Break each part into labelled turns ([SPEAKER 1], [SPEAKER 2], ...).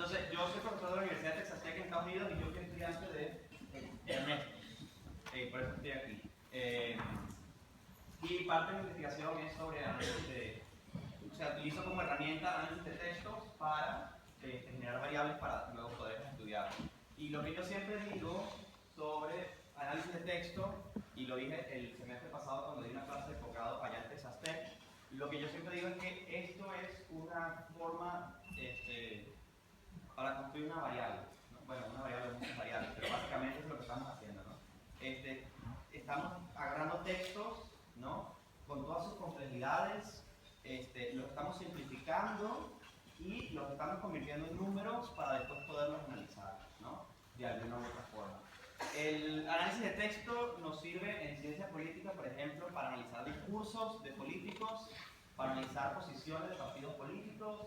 [SPEAKER 1] Entonces, yo soy profesor de la Universidad de Texas Tech en Estados Unidos y yo soy estudiante de Ernesto. Por eso estoy aquí. Y parte de mi investigación es sobre análisis de... O sea, utilizo como herramienta análisis de textos para generar variables para luego poder estudiar. Y lo que yo siempre digo sobre análisis de texto, y lo dije el semestre pasado cuando di una clase enfocado allá en Texas Tech, lo que yo siempre digo es que esto es una forma para construir una variable, ¿no? Bueno, una variable, muchas variables, pero básicamente es lo que estamos haciendo, ¿no? Estamos agarrando textos, ¿no? Con todas sus complejidades, los estamos simplificando y los estamos convirtiendo en números para después poderlos analizar, ¿no? De alguna u otra forma. El análisis de texto nos sirve en ciencia política, por ejemplo, para analizar discursos de políticos, para analizar posiciones de partidos políticos,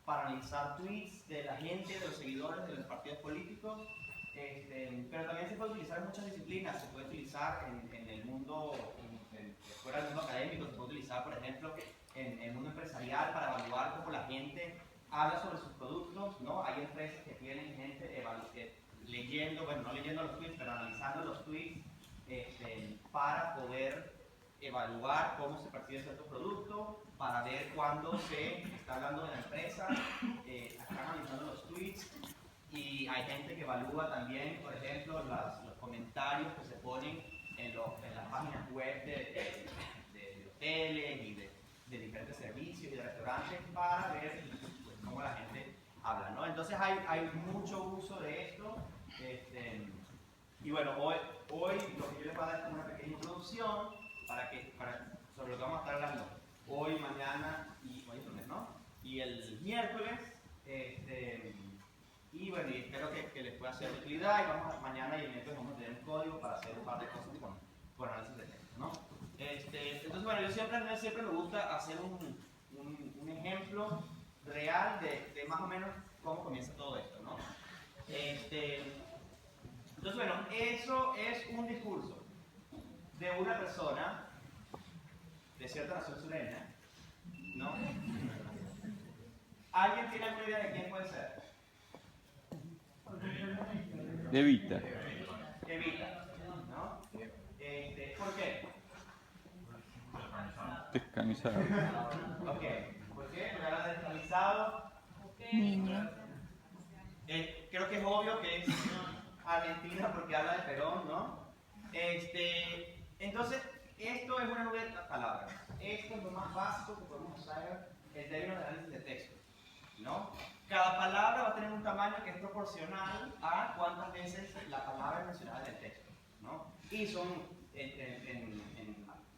[SPEAKER 1] para analizar tweets de la gente, de los seguidores de los partidos políticos, pero también se puede utilizar en muchas disciplinas. Se puede utilizar en el mundo, fuera del mundo académico, se puede utilizar, por ejemplo, en el mundo empresarial para evaluar cómo la gente habla sobre sus productos, ¿no? Hay empresas que tienen gente leyendo, bueno, no leyendo los tweets, pero analizando los tweets para poder evaluar cómo se percibe cierto producto, para ver cuándo se está hablando de la empresa, están analizando los tweets, y hay gente que evalúa también, por ejemplo, los comentarios que se ponen en las páginas web de hoteles y de diferentes servicios y de restaurantes para ver pues, cómo la gente habla, ¿no? Entonces hay mucho uso de esto. Y bueno, hoy lo que yo les voy a dar es como una pequeña introducción sobre lo que vamos a estar hablando hoy, mañana y hoy es lunes, ¿no? Y el miércoles. Y bueno, y espero que les pueda ser de utilidad. Y mañana y el miércoles vamos a tener un código para hacer un par de cosas con análisis de texto, ¿no? Entonces, bueno, yo siempre me gusta hacer un ejemplo real de más o menos cómo comienza todo esto, ¿no? Entonces, bueno, eso es un discurso de una persona de cierta nación sureña, ¿no? ¿Alguien tiene alguna idea de quién puede ser?
[SPEAKER 2] Evita.
[SPEAKER 1] Evita, ¿no? ¿Por qué?
[SPEAKER 2] Descamisado.
[SPEAKER 1] Ok, ¿por qué? Porque habla de descamisado.
[SPEAKER 2] Niña.
[SPEAKER 1] Creo que es obvio que es Argentina porque habla de Perón, ¿no? Entonces, esto es una nueva palabra. Esto es lo más básico que podemos usar en términos de análisis de texto, ¿no? Cada palabra va a tener un tamaño que es proporcional a cuántas veces la palabra es mencionada en el texto, ¿no? Y son en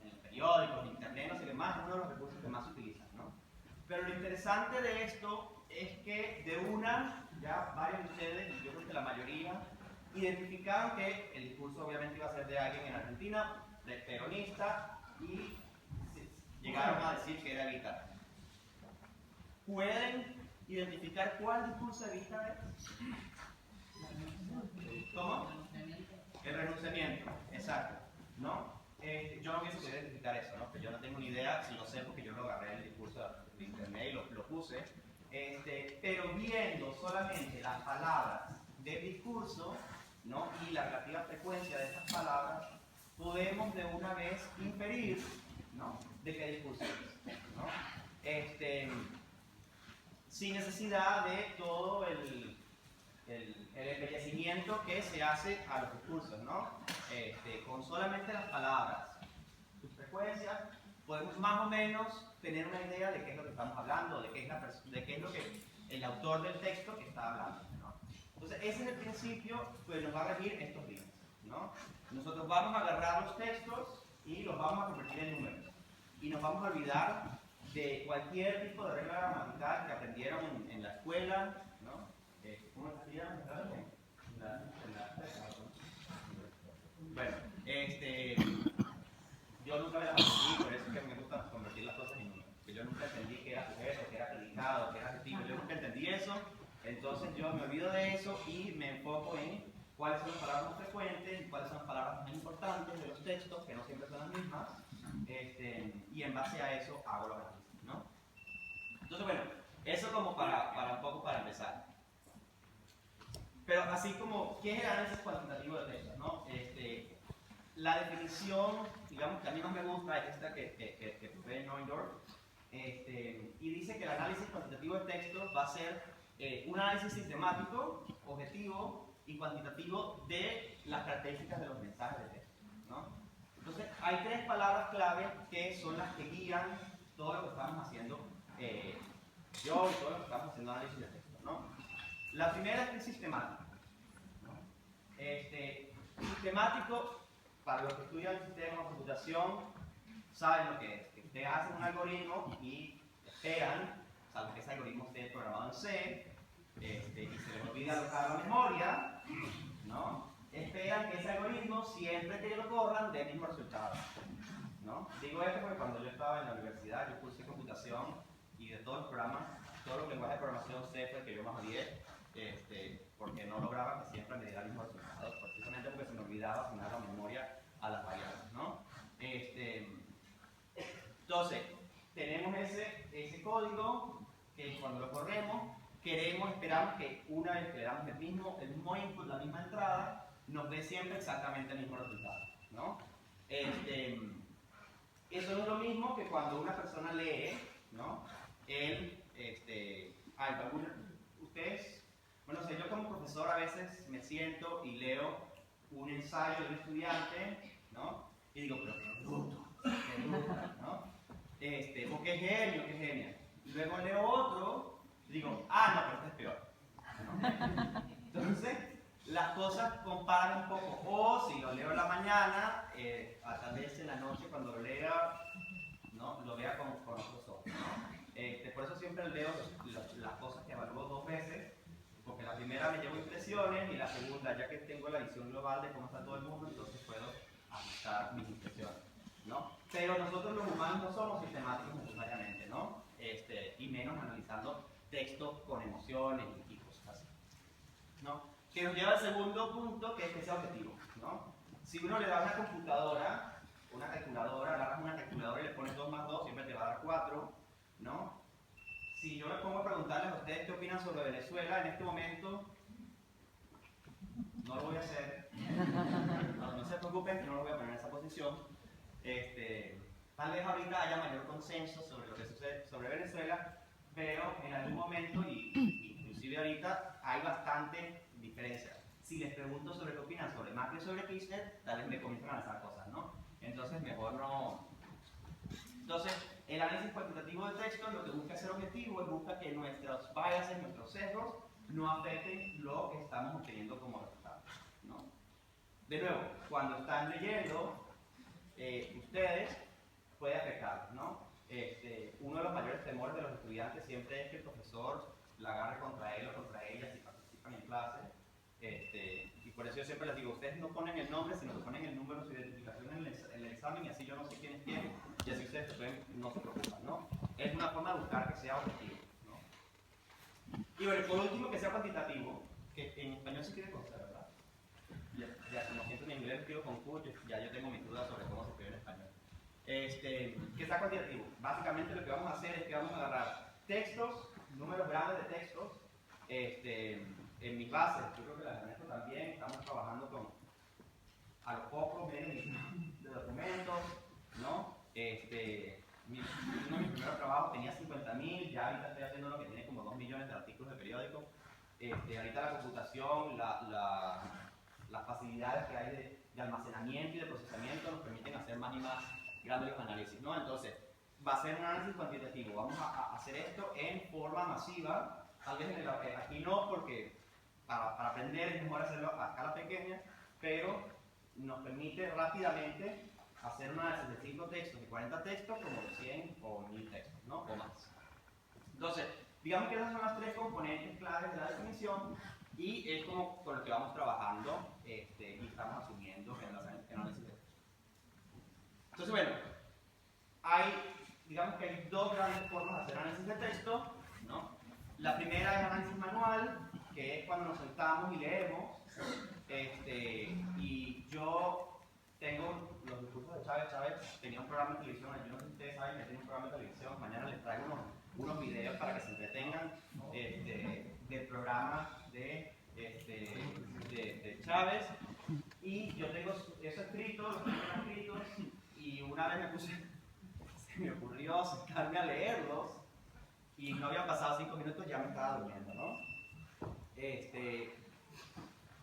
[SPEAKER 1] los periódicos, en internet, no sé qué más, uno de los recursos que más se utilizan, ¿no? Pero lo interesante de esto es que ya varios de ustedes, yo creo que la mayoría, identificaron que el discurso obviamente iba a ser de alguien en Argentina, de peronista, y llegaron a decir que era Evita. ¿Pueden identificar cuál discurso Evita es? ¿Cómo? El renunciamiento, exacto, ¿no? Yo no pienso poder identificar eso, ¿no? Que yo no tengo ni idea, si lo sé porque yo lo agarré en el discurso de internet y lo puse, pero viendo solamente las palabras del discurso, ¿no? Y la relativa frecuencia de estas palabras, podemos de una vez inferir, ¿no? De qué discurso es, ¿no? Sin necesidad de todo el embellecimiento que se hace a los discursos, ¿no? Con solamente las palabras, sus frecuencias, podemos más o menos tener una idea de qué es lo que estamos hablando, de qué es lo que el autor del texto está hablando, ¿no? Entonces, ese es el principio que nos va a regir estos días, ¿no? Nosotros vamos a agarrar los textos y los vamos a convertir en números. Y nos vamos a olvidar de cualquier tipo de regla gramatical que aprendieron en la escuela, ¿no? ¿Cómo se llama? Bueno, yo nunca me las aprendí, por eso es que me gusta convertir las cosas en números. Que yo nunca entendí que era sujeto, que era predicado, que era adjetivo, yo nunca entendí eso. Entonces yo me olvido de eso y me enfoco en cuáles son las palabras más frecuentes y cuáles son las palabras más importantes de los textos, que no siempre son las mismas, y en base a eso hago los análisis, ¿no? Entonces, bueno, eso como para un poco para empezar. Pero así como, ¿qué es el análisis cuantitativo de textos? ¿No? La definición, digamos, que a mí no me gusta es esta que fue Neundorf, y dice que el análisis cuantitativo de textos va a ser un análisis sistemático, objetivo y cuantitativo de las características de los mensajes de texto, ¿no? Entonces, hay tres palabras clave que son las que guían todo lo que estamos haciendo yo y todo lo que estamos haciendo análisis de texto, ¿no? La primera es que es sistemático, ¿no? Sistemático, para los que estudian sistemas de computación, saben lo que es. Que ustedes hacen un algoritmo y esperan, salvo que ese algoritmo esté programado en C, y se les olvida alocar la memoria, ¿no? Esperan que ese algoritmo, siempre que lo corran, dé el mismo resultado, ¿no? Digo esto porque cuando yo estaba en la universidad, yo cursé computación y de todos los programas, todos los lenguajes de programación C fue el que yo más odié, porque no lograba que siempre me diera el mismo resultado, precisamente porque se me olvidaba asignar la memoria a las variables, ¿no? Entonces, tenemos ese código que cuando lo corremos, esperamos que una vez que le damos el mismo input, la misma entrada, nos dé siempre exactamente el mismo resultado, ¿no? Eso no es lo mismo que cuando una persona lee, ¿no? Ustedes, bueno, o sea, yo como profesor a veces me siento y leo un ensayo de un estudiante, ¿no? Y digo, pero qué bruto, ¿no? O qué genio, qué genial. Y luego leo otro y digo, no, pero este es peor, ¿no? Entonces, las cosas comparan un poco. O si lo leo en la mañana, tal vez en la noche cuando lo lea, ¿no? Lo vea con otros ojos, ¿no? Por eso siempre leo las cosas que evalúo dos veces, porque la primera me llevo impresiones y la segunda, ya que tengo la visión global de cómo está todo el mundo, entonces puedo ajustar mis impresiones, ¿no? Pero nosotros los humanos no somos sistemáticos necesariamente, ¿no? Y menos analizando textos con emociones y cosas así, ¿no? Que nos lleva al segundo punto, que es que sea objetivo, ¿no? Si uno le da una computadora, una calculadora, agarras una calculadora y le pones 2 más 2, siempre te va a dar 4, ¿no? Si yo me pongo a preguntarles a ustedes qué opinan sobre Venezuela en este momento, no lo voy a hacer. No se preocupen que no lo voy a poner en esa posición. Tal vez ahorita haya mayor consenso sobre lo que sucede sobre Venezuela, pero en algún momento, y inclusive ahorita, hay bastante diferencia. Si les pregunto sobre qué opinan sobre Macri o sobre Kirchner, tal vez me comienzan a lanzar cosas, ¿no? Entonces mejor no. Entonces, el análisis cuantitativo de texto lo que busca ser objetivo es busca que nuestros biases, nuestros sesgos, no afecten lo que estamos obteniendo como resultado, ¿no? De nuevo, cuando están leyendo, ustedes puede afectar, ¿no? Uno de los mayores temores de los estudiantes siempre es que el profesor la agarre contra él o contra ella si participan en clase. Y por eso yo siempre les digo, ustedes no ponen el nombre, sino que ponen el número de su identificación en el examen y así yo no sé quién es quién, y así ustedes no se preocupan, ¿no? Es una forma de buscar que sea objetivo, ¿no? Y bueno, por último, que sea cuantitativo, que en español se quiere constar, ¿verdad? Ya como siento en inglés escribo con Q, ya yo tengo mis dudas sobre cómo se escribe en español. Que sea cuantitativo. Básicamente lo que vamos a hacer es que vamos a agarrar textos, números grandes de textos, en mis bases, yo creo que las Ernesto también, estamos trabajando con a los pocos medios de documentos, ¿no? Uno de mis primeros trabajos tenía 50.000, ya ahorita estoy haciendo uno que tiene como 2 millones de artículos de periódico. Ahorita la computación, las facilidades que hay de almacenamiento y de procesamiento nos permiten hacer más y más grandes los análisis, ¿no? Entonces, va a ser un análisis cuantitativo. Vamos a hacer esto en forma masiva, tal vez aquí no, porque para aprender es mejor hacerlo a escala pequeña, pero nos permite rápidamente hacer un análisis de 5 textos, de 40 textos, como de 100 o 1000 textos, ¿no? O más. Entonces, digamos que esas son las 3 componentes claves de la definición y es como con lo que vamos trabajando y estamos asumiendo en el análisis de texto. Entonces, bueno, digamos que hay 2 grandes formas de hacer análisis de texto, ¿no? La primera es análisis manual, que es cuando nos sentamos y leemos, y yo tengo los discursos de Chávez. Chávez tenía un programa de televisión, yo no sé si ustedes saben que tiene un programa de televisión, mañana les traigo unos videos para que se entretengan del programa de Chávez, y yo tengo eso escrito, los tengo escritos, y una vez se me ocurrió sentarme a leerlos, y no habían pasado 5 minutos, ya me estaba durmiendo, ¿no?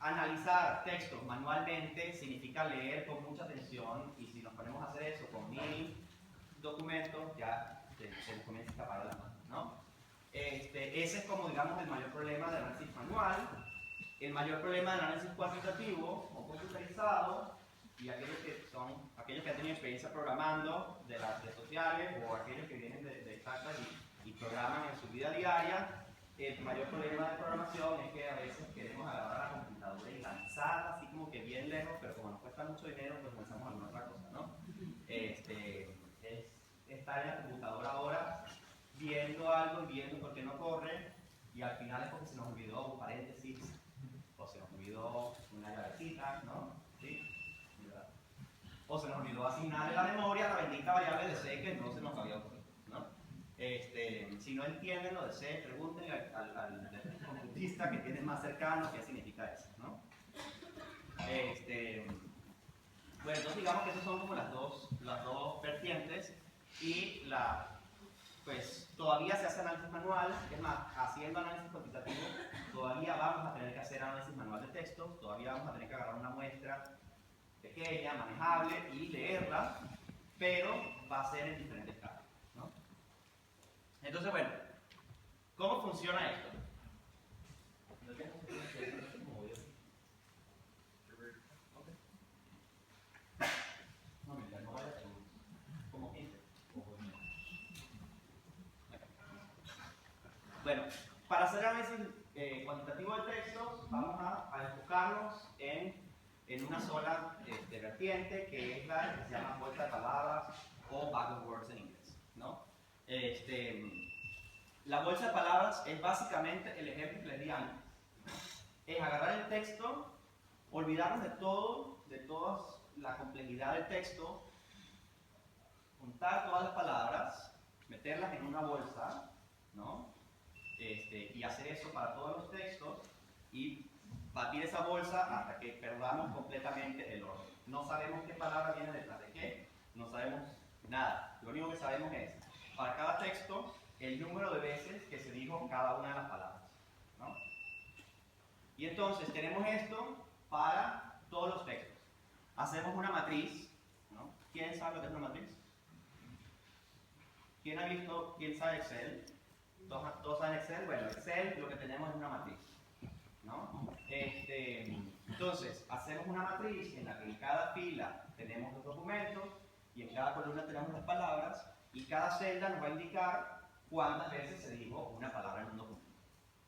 [SPEAKER 1] Analizar textos manualmente significa leer con mucha atención, y si nos ponemos a hacer eso con 1000 documentos, ya se nos comienza a escapar la mano, ¿no? Ese es como, digamos, el mayor problema del análisis manual. El mayor problema del análisis cuantitativo o computarizado, y aquellos que han tenido experiencia programando de las redes sociales, o aquellos que vienen de exactas y programan en su vida diaria, el mayor problema de programación es que a veces queremos agarrar la computadora y lanzarla así como que bien lejos, pero como nos cuesta mucho dinero, pues lanzamos alguna otra cosa, ¿no? Es estar en la computadora ahora viendo algo y viendo por qué no corre, y al final es porque se nos olvidó un paréntesis, o se nos olvidó una llavecita, ¿no? ¿Sí? O se nos olvidó asignarle a la memoria la bendita variable de C que no se nos había ocurrido, ¿no? Si no entienden lo de C, pregúntenle al computista que tienen más cercano qué significa eso, ¿no? Bueno, entonces digamos que esas son como las dos vertientes, y pues todavía se hace análisis manual. Es más, haciendo análisis cuantitativo todavía vamos a tener que hacer análisis manual de textos, todavía vamos a tener que agarrar una muestra pequeña, manejable, y leerla, pero va a ser en diferentes casos, ¿no? Entonces, bueno, ¿cómo funciona esto? Bueno, para hacer análisis cuantitativo de textos, vamos a enfocarnos en una sola vertiente, que es la que se llama bolsa de palabras, o bag of words en inglés, ¿no? La bolsa de palabras es básicamente el ejemplo que les di antes. Es agarrar el texto, olvidarnos de toda la complejidad del texto, juntar todas las palabras, meterlas en una bolsa, ¿no? Y hacer eso para todos los textos, y batir esa bolsa hasta que perdamos completamente el orden. No sabemos qué palabra viene detrás de qué, no sabemos nada. Lo único que sabemos es, para cada texto, el número de veces que se dijo cada una de las palabras, ¿no? Y entonces tenemos esto para todos los textos. Hacemos una matriz, ¿no? ¿Quién sabe lo que es una matriz? ¿Quién sabe Excel? ¿Todos saben Excel? Bueno, Excel lo que tenemos es una matriz, ¿no? Entonces, hacemos una matriz en la que en cada fila tenemos los documentos, y en cada columna tenemos las palabras, y cada celda nos va a indicar cuántas veces se dijo una palabra en un documento,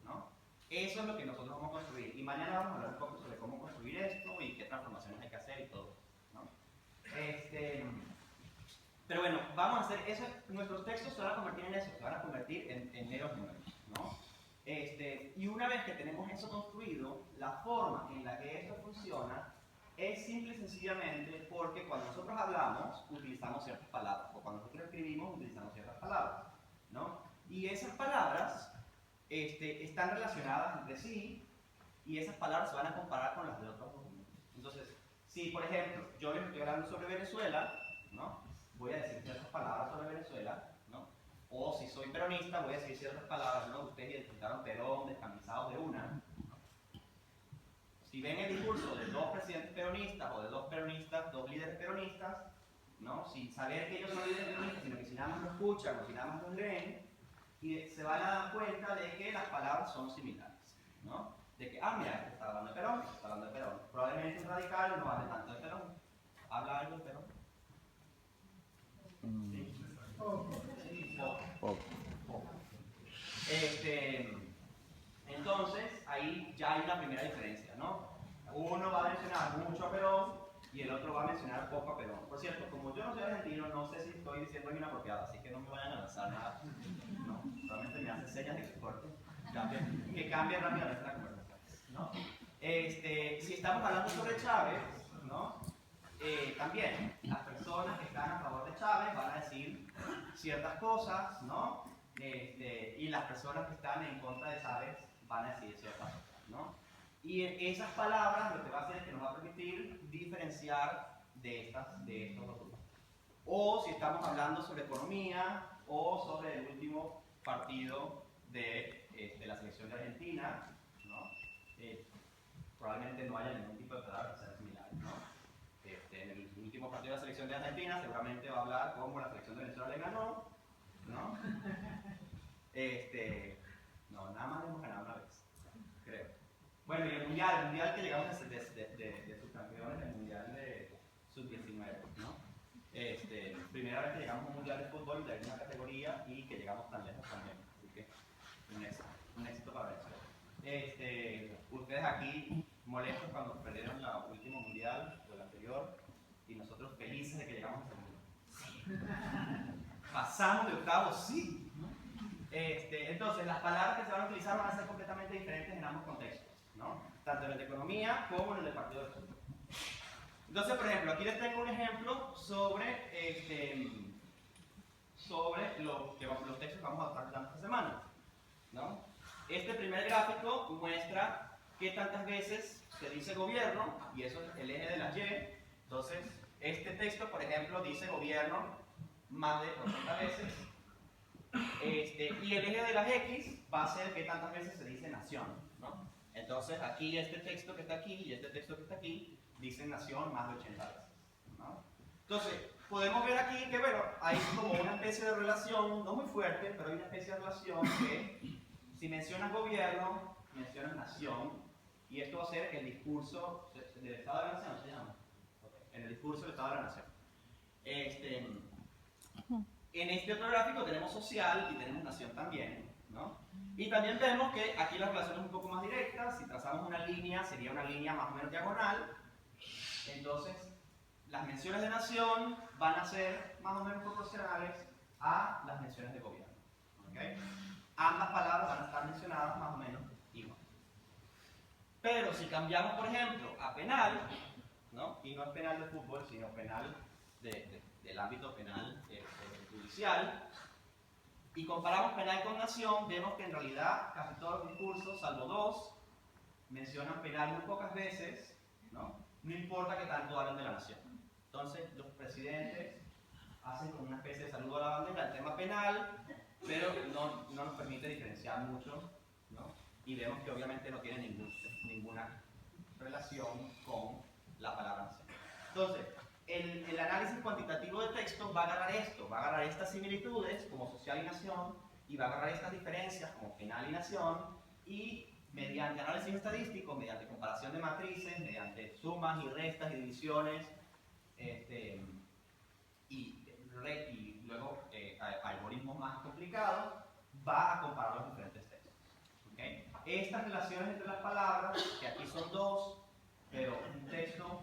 [SPEAKER 1] ¿no? Eso es lo que nosotros vamos a construir, y mañana vamos a hablar un poco sobre cómo construir esto y qué transformaciones hay que hacer y todo, ¿no? Pero bueno, vamos a hacer eso. Nuestros textos se van a convertir en eso, se van a convertir en meros números, ¿no? Y una vez que tenemos eso construido, la forma en la que esto funciona es simple y sencillamente porque cuando nosotros hablamos utilizamos ciertas palabras, o cuando nosotros escribimos utilizamos ciertas palabras, ¿no? Y esas palabras están relacionadas entre sí, y esas palabras se van a comparar con las de otros documentos. Entonces, si por ejemplo yo les estoy hablando sobre Venezuela, ¿no? Voy a decir ciertas palabras sobre Venezuela, ¿no? O si soy peronista, voy a decir ciertas palabras, ¿no? Ustedes identificaron Perón, descamisados de una, ¿no? Si ven el discurso de dos presidentes peronistas, o de dos peronistas, dos líderes peronistas, ¿no? Sin saber que ellos son líderes peronistas, sino que si nada más lo escuchan o si nada más lo leen, y se van a dar cuenta de que las palabras son similares, ¿no? De que, mira, este está hablando de Perón, este está hablando de Perón. Probablemente un radical no hable tanto de Perón. ¿Habla algo de Perón? ¿Sí? Poco. Entonces, ahí ya hay una primera diferencia, ¿no? Uno va a mencionar mucho a Perón y el otro va a mencionar poco a Perón. Por cierto, como yo no soy argentino, no sé si estoy diciendo algo inapropiado, así que no me vayan a lanzar nada. No, solamente me hacen señas de que corte, que cambie rápidamente la conversación, ¿no? Si estamos hablando sobre Chávez, ¿no? También las personas que están a favor de Chávez van a decir ciertas cosas, ¿no? Y las personas que están en contra de Chávez van a decir ciertas cosas, ¿no? Y esas palabras lo que va a hacer es que nos va a permitir diferenciar de estos dos grupos. O si estamos hablando sobre economía o sobre el último partido de la selección de Argentina, ¿no? Probablemente no haya ningún tipo de palabras que sean similares, ¿no? En el último partido de la selección de Argentina seguramente va a hablar cómo la selección de Venezuela le ganó, ¿no? No, nada más le hemos ganado una vez, creo. Bueno, y el mundial que llegamos de subcampeones, el mundial de sub-19, ¿no? Primera vez que llegamos a un mundial de fútbol de alguna categoría y que llegamos tan lejos también. Así que un éxito para Venezuela. Ustedes aquí molestos cuando perdieron el último mundial o el anterior y nosotros felices de que llegamos a este mundial. Sí. Pasamos de octavos, sí. Entonces, las palabras que se van a utilizar van a ser completamente diferentes en ambos contextos, ¿no? Tanto en el de economía como en el de partido de fútbol. Entonces, por ejemplo, aquí les tengo un ejemplo sobre los textos que vamos a estar tratando esta semana, ¿no? Este primer gráfico muestra qué tantas veces se dice gobierno, y eso es el eje de las Y. Entonces, este texto, por ejemplo, dice gobierno más de 80 veces. Y el eje de las X va a ser qué tantas veces se dice nación, ¿no? Entonces, aquí este texto que está aquí y este texto que está aquí dicen nación más de 80 veces, ¿no? Entonces, podemos ver aquí que, bueno, hay como una especie de relación, no muy fuerte, pero hay una especie de relación que si mencionas gobierno, mencionas nación, y esto va a ser el discurso del Estado de la Nación, ¿se llama? En el discurso del Estado de la Nación. En este otro gráfico tenemos social y tenemos nación también, ¿no? Y también vemos que aquí la relación es un poco más directa. Si trazamos una línea, sería una línea más o menos diagonal. Entonces, las menciones de nación van a ser más o menos proporcionales a las menciones de gobierno, ¿okay? Ambas palabras van a estar mencionadas más o menos igual. Pero si cambiamos, por ejemplo, a penal, ¿no? Y no es penal de fútbol, sino penal del ámbito penal judicial, y comparamos penal con nación, vemos que en realidad casi todos los discursos, salvo dos, mencionan penal muy pocas veces, ¿no? No importa que tanto hablen de la nación. Entonces, los presidentes hacen como una especie de saludo a la bandera el tema penal, pero no nos permite diferenciar mucho, ¿no? Y vemos que obviamente no tiene ninguna relación con la palabra nación. Entonces, el análisis cuantitativo de texto va a agarrar esto, va a agarrar estas similitudes como social y nación, y va a agarrar estas diferencias como penal y nación, y mediante análisis estadístico, mediante comparación de matrices, mediante sumas y restas y divisiones, y luego algoritmos más complicados, va a comparar los diferentes textos. ¿Okay? Estas relaciones entre las palabras, que aquí son dos, pero un texto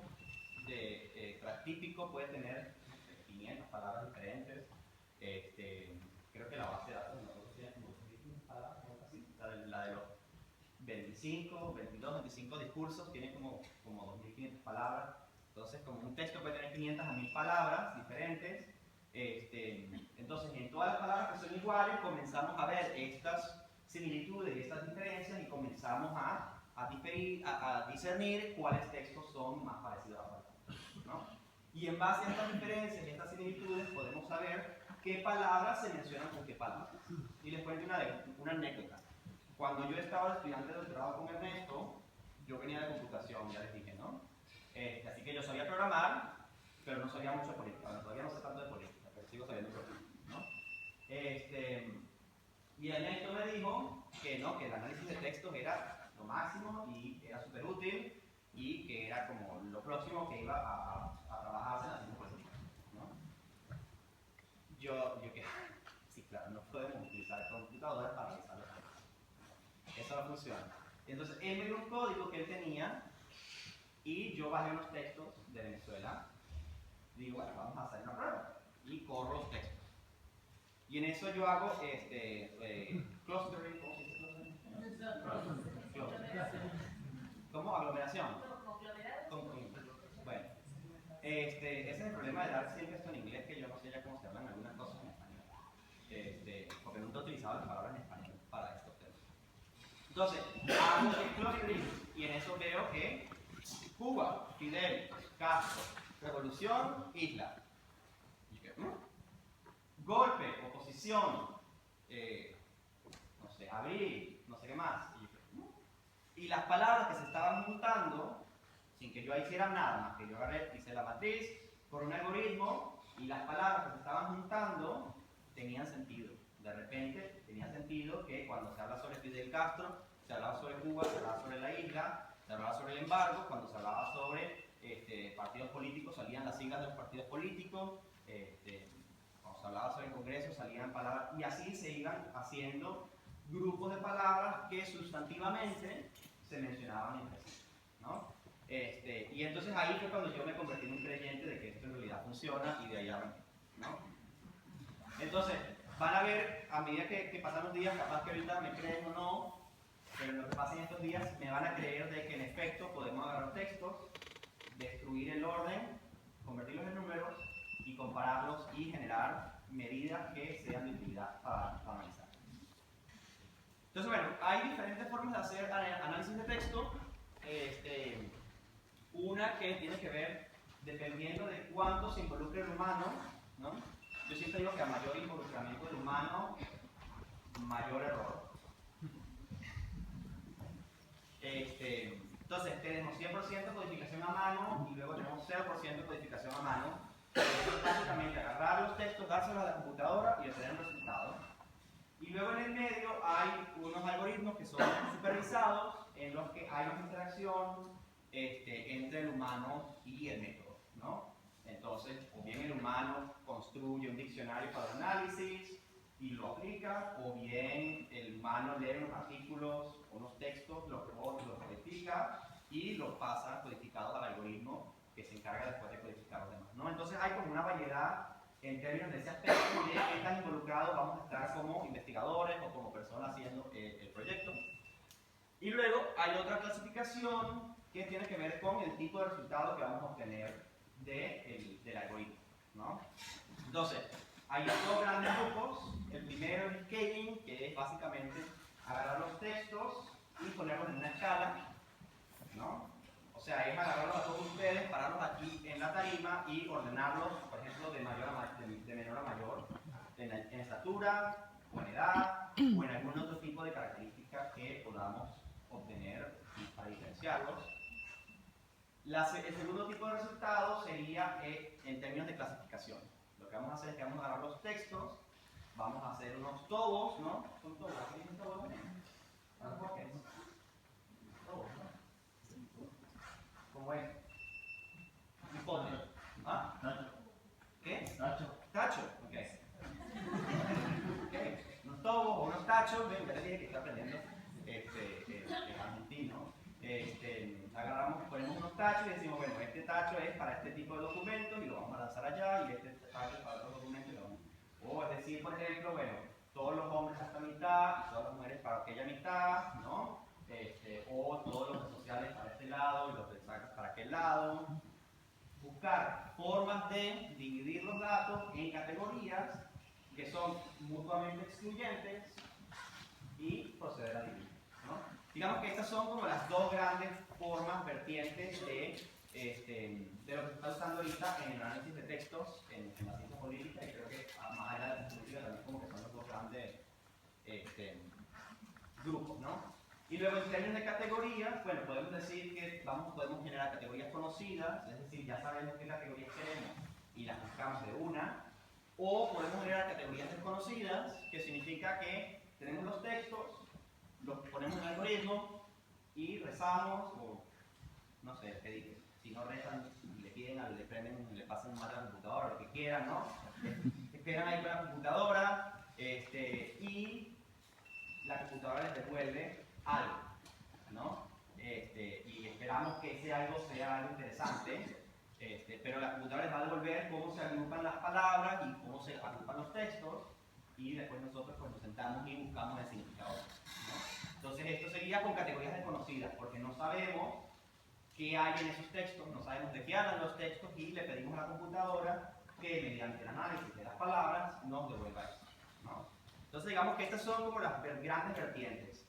[SPEAKER 1] típico puede tener 500 palabras diferentes. Creo que la base de datos de nosotros tiene como 2.500 palabras, así. La de los 22, 25 discursos tiene como 2.500 palabras. Entonces, como un texto puede tener 500 a 1.000 palabras diferentes. Entonces, en todas las palabras que son iguales, comenzamos a ver estas similitudes y estas diferencias y comenzamos a discernir cuáles textos son más parecidos a otros, ¿no? Y en base a estas diferencias y estas similitudes podemos saber qué palabras se mencionan con qué palabras. Y les cuento una anécdota. Cuando yo estaba estudiante de doctorado con Ernesto, yo venía de computación, ya les dije, ¿no? Así que yo sabía programar, pero no sabía mucho de política. Bueno, todavía no sé tanto de política, pero sigo sabiendo de política, ¿no? Y Ernesto me dijo que no, que el análisis de textos era lo máximo y era súper útil y que era como lo próximo que iba a trabajarse en la ciencia política, ¿no? Yo que sí, claro, no podemos utilizar computadoras para realizar los análisis. Eso no funciona. Entonces, él me dio un código que él tenía y yo bajé unos textos de Venezuela. Digo, bueno, vamos a hacer una prueba. Y corro los textos. Y en eso yo hago clustering, ¿cómo se dice clustering? ¿Cómo? Aglomeración. Bueno, ese es el problema de dar siempre esto en inglés, que yo no sé ya cómo se hablan algunas cosas en español. Porque nunca he utilizado las palabras en español para estos temas. Entonces, hago el clustering y en eso veo que Cuba, Fidel, Castro, revolución, isla. Y yo, golpe, oposición, no sé, abril, no sé qué más. Y las palabras que se estaban juntando, sin que yo hiciera nada más que yo agarré, hice la matriz por un algoritmo, y las palabras que se estaban juntando tenían sentido. De repente tenía sentido que cuando se habla sobre Fidel Castro, se hablaba sobre Cuba, se hablaba sobre la isla, se hablaba sobre el embargo, cuando se hablaba sobre partidos políticos salían las siglas de los partidos políticos, cuando se hablaba sobre el Congreso salían palabras, y así se iban haciendo grupos de palabras que sustantivamente se mencionaban entre sí, ¿no? Y entonces ahí fue cuando yo me convertí en un creyente de que esto en realidad funciona, y de ahí arranqué, ¿no? Entonces, van a ver, a medida que pasan los días, capaz que ahorita me creen o no, pero lo que pasa en estos días me van a creer de que en efecto podemos agarrar textos, destruir el orden, convertirlos en números y compararlos y generar medidas que sean de utilidad para analizar. Entonces, bueno, hay diferentes formas de hacer análisis de texto. Una que tiene que ver, dependiendo de cuánto se involucre el humano, ¿no? Yo siempre digo que a mayor involucramiento del humano, mayor error. Entonces, tenemos 100% codificación a mano y luego tenemos 0% codificación a mano. Es básicamente agarrar los textos, dárselos a la computadora y obtener un resultado. Y luego en el medio hay unos algoritmos que son supervisados, en los que hay una interacción entre el humano y el método, ¿no? Entonces, o bien el humano construye un diccionario para el análisis y lo aplica, o bien el humano lee unos artículos, unos textos, los codifica y los pasa codificados al algoritmo que se encarga después de codificar los demás, ¿no? Entonces hay como una variedad en términos de ese aspecto de qué tan involucrados vamos a estar como investigadores o como personas haciendo el proyecto. Y luego hay otra clasificación que tiene que ver con el tipo de resultado que vamos a obtener del algoritmo, ¿no? Entonces, hay dos grandes grupos. El primero es scaling, que es básicamente agarrar los textos y ponerlos en una escala, ¿no? O sea, es agarrarlos a todos ustedes, pararlos aquí en la tarima y ordenarlos, por ejemplo, de menor a mayor, en estatura, o en edad, o en algún otro tipo de características que podamos obtener para diferenciarlos. El segundo tipo de resultado sería en términos de clasificación. Lo que vamos a hacer es que vamos a agarrar los textos, vamos a hacer unos tobos, ¿no? ¿Son tobos? ¿Qué dicen tobos? ¿Por qué? Tobos, ¿no? ¿Cómo es? Hipote. ¿Ah? Tacho. ¿Qué? Tacho. Tacho, ok. Okay. Unos tobos o unos tachos, ven, ya les dije que estoy aprendiendo argentino. Agarramos, ponemos unos tachos y decimos, bueno, este tacho es para este tipo de documentos y lo vamos a lanzar allá, y este tacho es para otros documentos y lo vamos. O es decir, por ejemplo, bueno, todos los hombres a esta mitad y todas las mujeres para aquella mitad, ¿no? O todos los sociales para este lado y los mensajes para aquel lado. Buscar formas de dividir los datos en categorías que son mutuamente excluyentes y proceder a dividir, ¿no? Digamos que estas son como las dos grandes formas, vertientes de lo que se está usando ahorita en el análisis de textos en la ciencia política, y creo que más allá de la política también como que son los dos grandes grupos, ¿no? Y luego en términos de categorías, bueno, podemos decir que podemos generar categorías conocidas, es decir, ya sabemos qué categorías queremos y las buscamos de una, o podemos generar categorías desconocidas, que significa que tenemos los textos, los ponemos en el algoritmo y rezamos, o no sé, si no rezan, le piden, le prenden, le pasan mal a la computadora, lo que quieran, ¿no? Esperan ahí con la computadora y la computadora les devuelve algo, ¿no? Y esperamos que ese algo sea algo interesante, pero la computadora les va a devolver cómo se agrupan las palabras y cómo se agrupan los textos, y después nosotros pues nos sentamos y buscamos el significado, ¿no? Entonces esto sería con categorías desconocidas, porque no sabemos qué hay en esos textos, no sabemos de qué hablan los textos, y le pedimos a la computadora que mediante el análisis de las palabras nos devuelva eso, ¿no? Entonces digamos que estas son como las grandes vertientes.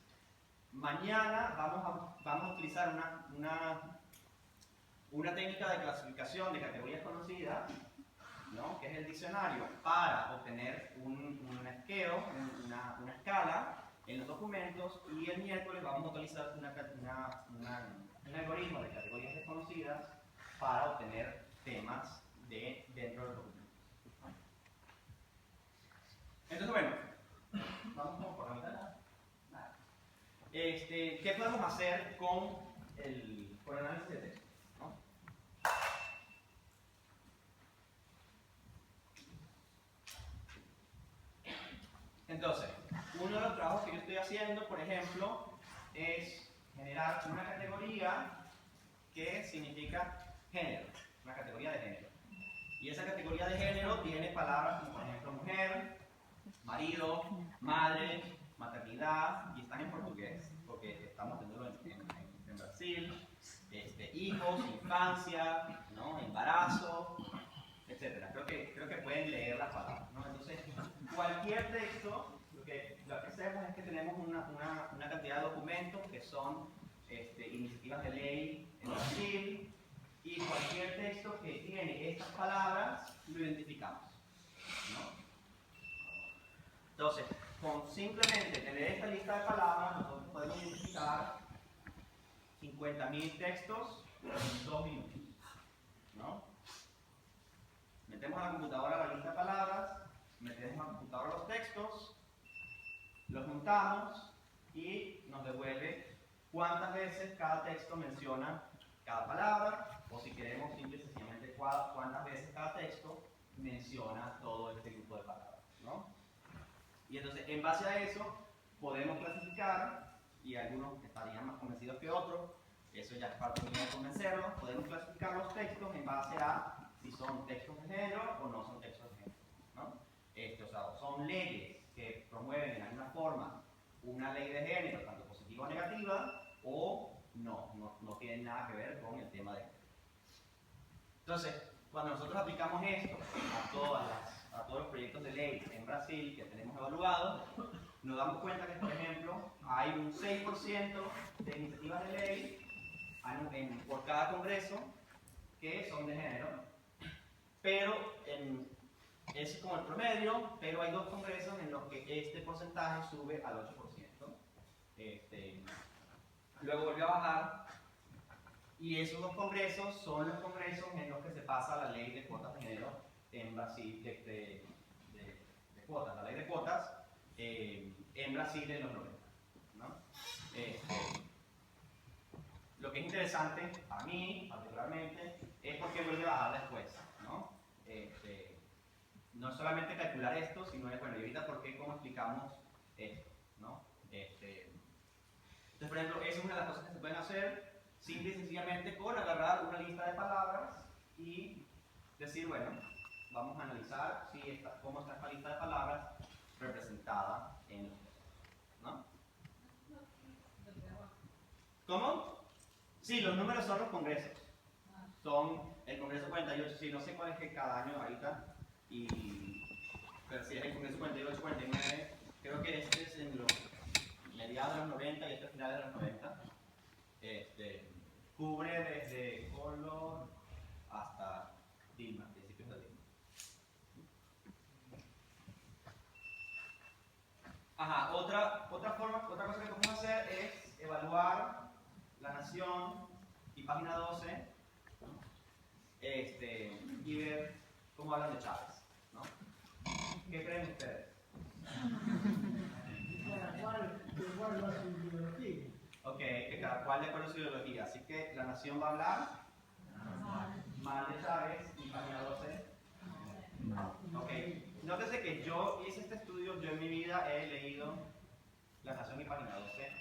[SPEAKER 1] mañana vamos a utilizar una técnica de clasificación de categorías conocidas, ¿no? Que es el diccionario, para obtener un esquema, una escala en los documentos, y el miércoles vamos a utilizar un algoritmo de categorías desconocidas para obtener temas dentro del documento. Entonces, bueno, vamos como por la mitad. Nada. ¿Qué podemos hacer con el análisis de texto? ¿No? Entonces, uno de los trabajos que yo estoy haciendo, por ejemplo, es generar una categoría que significa género, una categoría de género. Y esa categoría de género tiene palabras como, por ejemplo, mujer, marido, madre, maternidad, y están en portugués, porque estamos viéndolo en Brasil, hijos, infancia, ¿no? Embarazo, etc. Creo que pueden leer las palabras, ¿no? Entonces, cualquier texto, lo que hacemos es que tenemos una cantidad de documentos que son iniciativas de ley en Brasil, y cualquier texto que tiene estas palabras lo identificamos, ¿no? Entonces, con simplemente tener esta lista de palabras, nosotros podemos identificar 50.000 textos en 2 minutos, ¿no? Metemos a la computadora la lista de palabras, metemos a la computadora los textos, los juntamos y nos devuelve cuántas veces cada texto menciona cada palabra, o si queremos simple y sencillamente cuántas veces cada texto menciona todo este grupo de palabras, ¿no? Y entonces, en base a eso, podemos clasificar, y algunos estarían más convencidos que otros, eso ya es parte mía de convencerlos, podemos clasificar los textos en base a si son textos de género o no son textos de género, ¿no? O sea, son leyes que promueven en alguna forma una ley de género, tanto positiva o negativa, o no tienen nada que ver con el tema de género. Entonces, cuando nosotros aplicamos esto a todos los proyectos de ley en Brasil que tenemos evaluados, nos damos cuenta que, por ejemplo, hay un 6% de iniciativas de ley por cada congreso que son de género, pero es como el promedio, pero hay 2 congresos en los que este porcentaje sube al 8%. Luego vuelve a bajar, y esos 2 congresos son los congresos en los que se pasa la ley de cuotas de género en Brasil, de cuotas, la ley de cuotas en Brasil en los 90, ¿no? Lo que es interesante para mí, particularmente, es porque vuelve a bajar después, ¿no? No es solamente calcular esto, sino es, bueno, y ahorita cómo explicamos esto, ¿no? Entonces, por ejemplo, esa es una de las cosas que se pueden hacer simple y sencillamente con agarrar una lista de palabras y decir, bueno, vamos a analizar cómo está esta lista de palabras representada en los textos, ¿no? ¿Cómo? Sí, los números son los congresos. Son el Congreso 48, sí, no sé cuál es que cada año ahorita, pero sí es el Congreso 48, 49, creo que este es en los mediados de los 90 y este es finales de los 90. Cubre desde Collor hasta Dilma, principios de Dilma. Ajá, otra cosa que podemos hacer es evaluar La Nación y Página 12, y ver cómo hablan de Chávez, ¿no? ¿Qué creen ustedes?
[SPEAKER 3] Igual va a su ideología.
[SPEAKER 1] Ok, que cada cual de acuerdo a su ideología. Así que La Nación va a hablar mal de Chávez y Página 12. Ok, nótese que yo hice este estudio, yo en mi vida he leído La Nación y Página 12.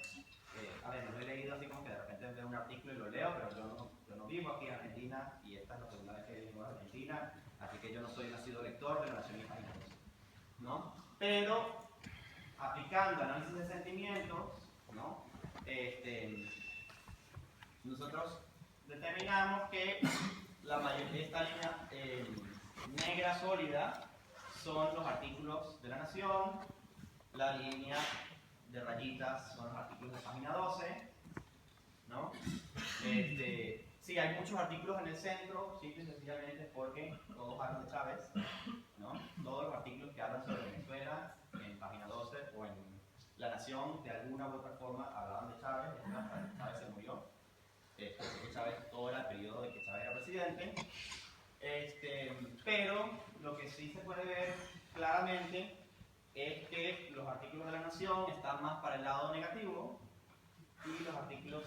[SPEAKER 1] A ver, no lo he leído así como que de repente veo un artículo y lo leo, pero yo no vivo aquí en Argentina, y esta es la segunda vez que vengo a Argentina, así que yo no soy nacido lector de La Nación y Página 12, ¿no? Pero aplicando análisis de sentimientos, ¿no? Nosotros determinamos que la mayoría de esta línea negra sólida son los artículos de La Nación, la línea de rayitas son los artículos de página 12, ¿no? Sí, hay muchos artículos en el centro, simple y sencillamente porque todos hablan de Chávez, ¿no? Todos los artículos que hablan sobre Venezuela en página 12 o en La Nación, de alguna u otra forma, hablaban de Chávez, hasta que Chávez se murió. Chávez, todo era el periodo de que Chávez era presidente. Pero lo que sí se puede ver claramente es que los artículos de La Nación están más para el lado negativo y los artículos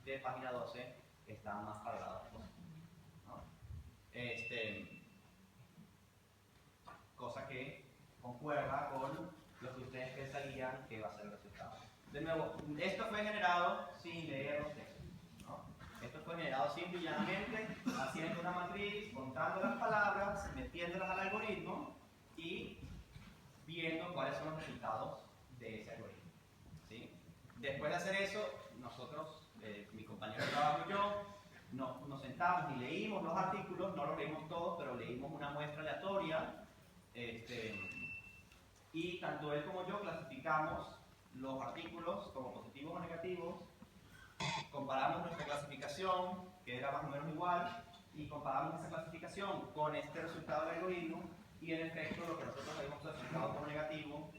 [SPEAKER 1] de página 12 están más para el lado positivo, ¿no? Cosa que concuerda con lo que ustedes pensarían que va a ser el resultado. De nuevo, esto fue generado sin leer los textos, ¿no? Esto fue generado simple y llanamente haciendo una matriz, contando las palabras, metiéndolas al algoritmo y viendo cuáles son los resultados de ese algoritmo, ¿sí? Después de hacer eso, nosotros, mi compañero de trabajo y yo, nos sentamos y leímos los artículos, no los leímos todos, pero leímos una muestra aleatoria, y tanto él como yo clasificamos los artículos como positivos o negativos, comparamos nuestra clasificación, que era más o menos igual, y comparamos esa clasificación con este resultado del algoritmo, y en efecto lo que nosotros habíamos clasificado como negativo,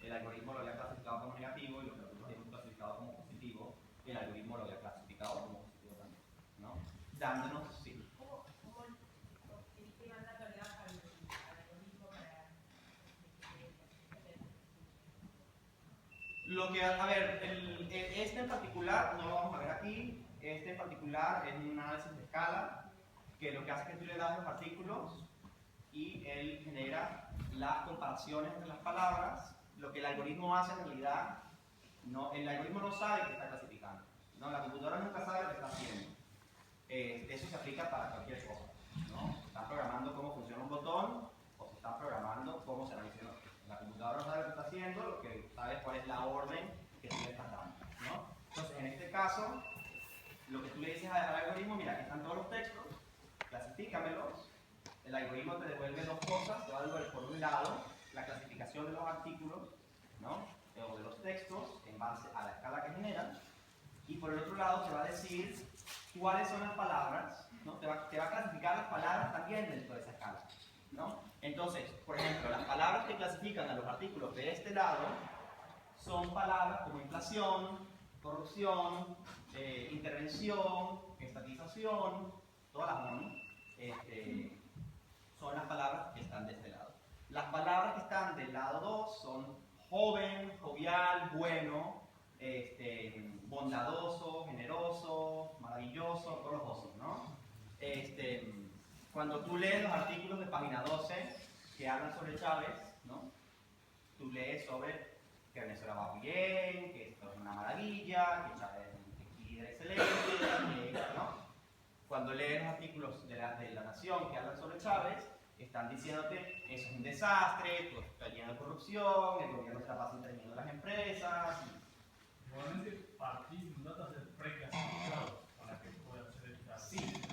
[SPEAKER 1] el algoritmo lo había clasificado como negativo, y lo que nosotros habíamos clasificado como positivo, el algoritmo lo había clasificado como positivo también, ¿no? Dándonos, sí. Lo que, a ver, este en particular, no lo vamos a ver aquí, este en particular es un análisis de escala, que lo que hace es que tú le das los artículos y él genera las comparaciones entre las palabras. Lo que el algoritmo hace en realidad, el algoritmo no sabe que está clasificando, ¿no? La computadora nunca sabe lo que está haciendo. Eso se aplica para cualquier cosa, ¿no? Si están programando cómo funciona un botón o si están programando cómo se analiza. La computadora no sabe lo que está haciendo, lo que sabe es cuál es la orden que tú le estás dando, ¿no? Entonces, en este caso, lo que tú le dices al algoritmo, mira, aquí están todos los textos, clasifícamelos. El algoritmo te devuelve dos cosas, te va a devolver por un lado la clasificación de los artículos, ¿no? O de los textos en base a la escala que generan, y por el otro lado te va a decir cuáles son las palabras, ¿no? Te va a clasificar las palabras también dentro de esa escala, ¿no? Entonces, por ejemplo, las palabras que clasifican a los artículos de este lado son palabras como inflación, corrupción, intervención, estatización, todas las ONU, son las palabras que están de este lado. Las palabras que están del lado 2 son joven, jovial, bueno, bondadoso, generoso, maravilloso, todos los osos, ¿no? Cuando tú lees los artículos de página 12 que hablan sobre Chávez, ¿no? Tú lees sobre que Venezuela va bien, que esto es una maravilla, que Chávez es un líder excelente, ¿no? Cuando lees los artículos de la Nación que hablan sobre Chávez, están diciéndote eso es un desastre, todo está lleno de corrupción, el gobierno se la pasa interviniendo en las empresas.
[SPEAKER 4] Normalmente partir de un dataset preclasificado para que pueda ser eficaz.
[SPEAKER 1] Sí.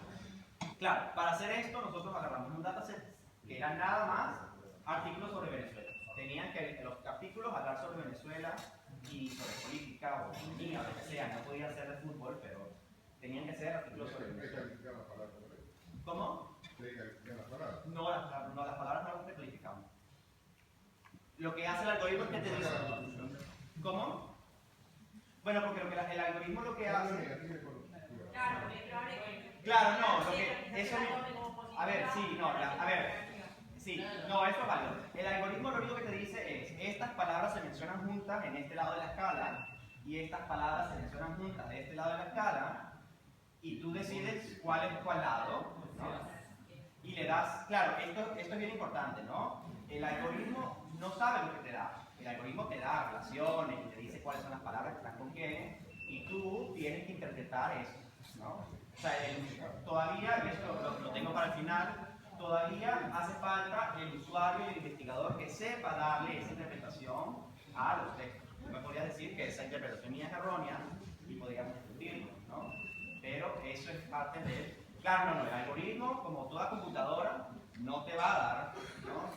[SPEAKER 1] Claro, para hacer esto nosotros agarramos un dataset que era nada más artículos sobre Venezuela. Tenían que los artículos hablar sobre Venezuela y sobre política o economía, lo que sea. No podían ser de fútbol, pero tenían que ser artículos sobre Venezuela. ¿Cómo? No, las palabras no las precalificamos. Lo que hace el algoritmo es que te dice... ¿Cómo? Bueno, porque el algoritmo lo que hace... Claro, no, lo que... Eso, a ver, sí, no, a ver... Sí, no, eso es válido. El algoritmo lo único que te dice es, estas palabras se mencionan juntas en este lado de la escala y estas palabras se mencionan juntas de este lado de la escala y tú decides cuál es cuál lado, ¿no? Y le das, claro, esto es bien importante, ¿no? El algoritmo no sabe lo que te da. El algoritmo te da relaciones y te dice cuáles son las palabras que están con quién y tú tienes que interpretar eso, ¿no? O sea, todavía, y esto lo tengo para el final, todavía hace falta el usuario y el investigador que sepa darle esa interpretación a los textos. Yo me podría decir que esa interpretación mía es errónea y podríamos discutirlo, ¿no? Pero eso es parte de... Claro, no, el algoritmo, como toda computadora, no te va a dar, ¿no?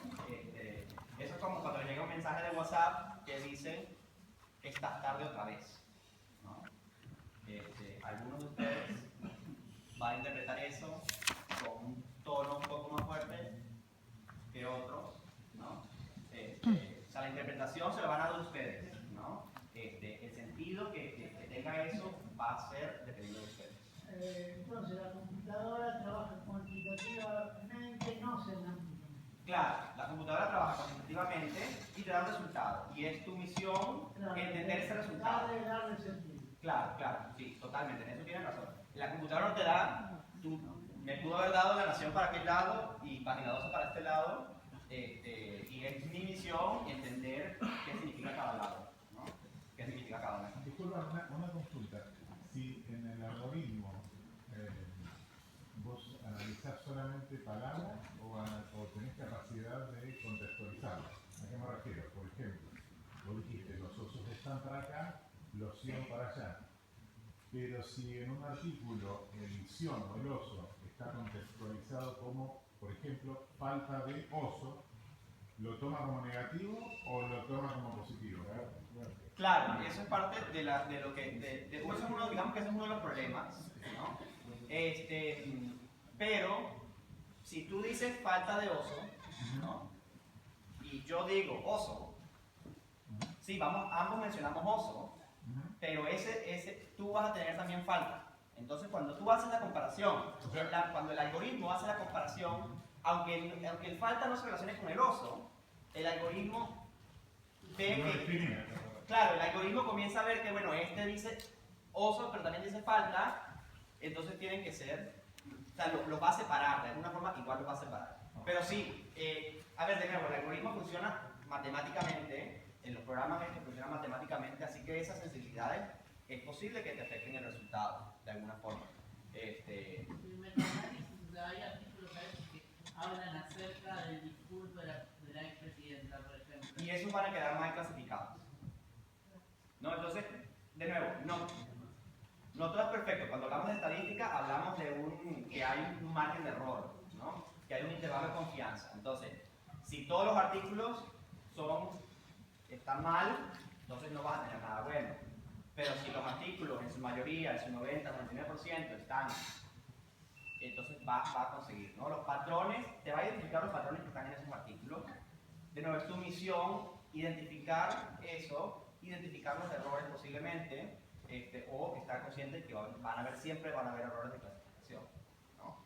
[SPEAKER 1] Eso es como cuando le llega un mensaje de WhatsApp que dice, estás tarde otra vez, ¿no? Algunos de ustedes van a interpretar eso con un tono un poco más fuerte que otros, ¿no? O sea, la interpretación se la van a dar ustedes, ¿no? El sentido que tenga eso va a ser dependiendo de ustedes.
[SPEAKER 3] Entonces la computadora trabaja cuantitativamente, no semánticamente.
[SPEAKER 1] Claro, la computadora trabaja cuantitativamente y te da un resultado. Y es tu misión entender ese resultado.
[SPEAKER 3] Darle sentido.
[SPEAKER 1] Claro, sí, totalmente, en eso tienes razón. La computadora no te da, me pudo haber dado la nación para aquel lado y página 12 para este lado, y es mi misión entender qué significa cada lado, ¿no? ¿Qué significa cada uno?
[SPEAKER 5] Disculpa, una consulta. Si en el algoritmo vos analizás solamente palabras o tenés capacidad de contextualizarlas, ¿a qué me refiero? Por ejemplo, vos dijiste los osos están para acá, los sion para allá. Pero si en un artículo el sion o el oso está contextualizado como, por ejemplo, falta de oso, ¿lo toma como negativo o lo toma como positivo?
[SPEAKER 1] Claro, eso es parte de lo que, eso es uno, digamos que ese es uno de los problemas, ¿no? Pero, si tú dices falta de oso, ¿no? Y yo digo oso, sí, ambos mencionamos oso, pero tú vas a tener también falta. Entonces, cuando tú haces la comparación, cuando el algoritmo hace la comparación, aunque el falta no se relacione con el oso, el algoritmo ve que, claro, el algoritmo comienza a ver que, bueno, este dice oso, pero también dice falta, entonces tienen que ser, o sea, lo va a separar, de alguna forma igual lo va a separar. Pero sí, a ver, de nuevo, el algoritmo funciona matemáticamente, en los programas estos funcionan matemáticamente, así que esas sensibilidades es posible que te afecten el resultado, de alguna forma.
[SPEAKER 6] En metaanálisis hay artículos que hablan acerca del discurso de la expresidenta, por ejemplo.
[SPEAKER 1] Y esos van a quedar mal clasificados. ¿No? Entonces, de nuevo, no todo es perfecto. Cuando hablamos de estadística, hablamos de que hay un margen de error, ¿no? Que hay un intervalo de confianza. Entonces, si todos los artículos están mal, entonces no vas a tener nada bueno. Pero si los artículos en su mayoría, en su 90, 99% están, entonces va a conseguir, ¿no? Los patrones, te va a identificar los patrones que están en esos artículos. De nuevo, es tu misión identificar eso, identificar los errores posiblemente, o estar consciente que siempre van a haber errores de clasificación, ¿no?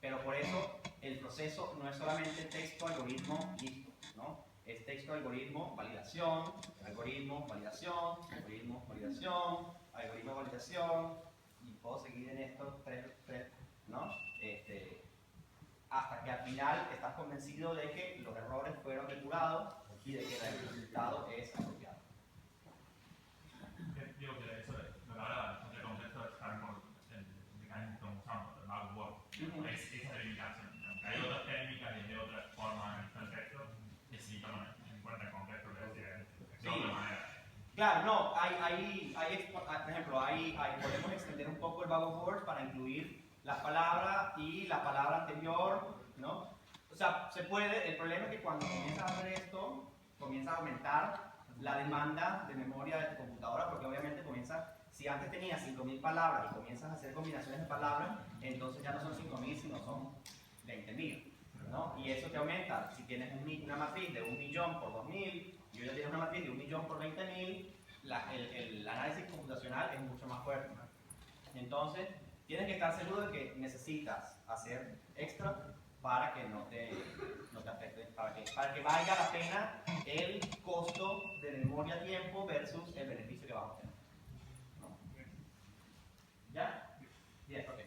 [SPEAKER 1] Pero por eso el proceso no es solamente texto, algoritmo, listo, ¿no? Es texto, algoritmo, validación, algoritmo, validación, algoritmo, validación, algoritmo, validación, y puedo seguir en estos tres, ¿no? Hasta que al final estás convencido de que los errores fueron depurados y de que el resultado es apropiado.
[SPEAKER 4] Digo que eso es, lo que ahora el contexto es el mecanismo que estamos usando, el bug work, es esa delimitación. Aunque hay otras técnicas y hay otras formas de analizar el texto, necesito en cuenta el contexto que decía de otra manera.
[SPEAKER 1] Claro, no, por ejemplo, podemos extender un poco el bug of words para incluir las palabras y la palabra anterior, ¿no? O sea, se puede, el problema es que cuando comienzas a hacer esto, comienza a aumentar la demanda de memoria de tu computadora, porque obviamente si antes tenías 5.000 palabras y comienzas a hacer combinaciones de palabras, entonces ya no son 5.000, sino son 20.000, ¿no? Y eso te aumenta. Si tienes una matriz de 1.000.000 por 2.000, y hoy ya tienes una matriz de 1.000.000 por 20.000, el análisis computacional es mucho más fuerte. Entonces, tienes que estar seguro de que necesitas hacer extra para que no te afecte, para que valga la pena el costo de memoria tiempo versus el beneficio que vas a obtener, ¿no? ¿Ya? Bien, ok.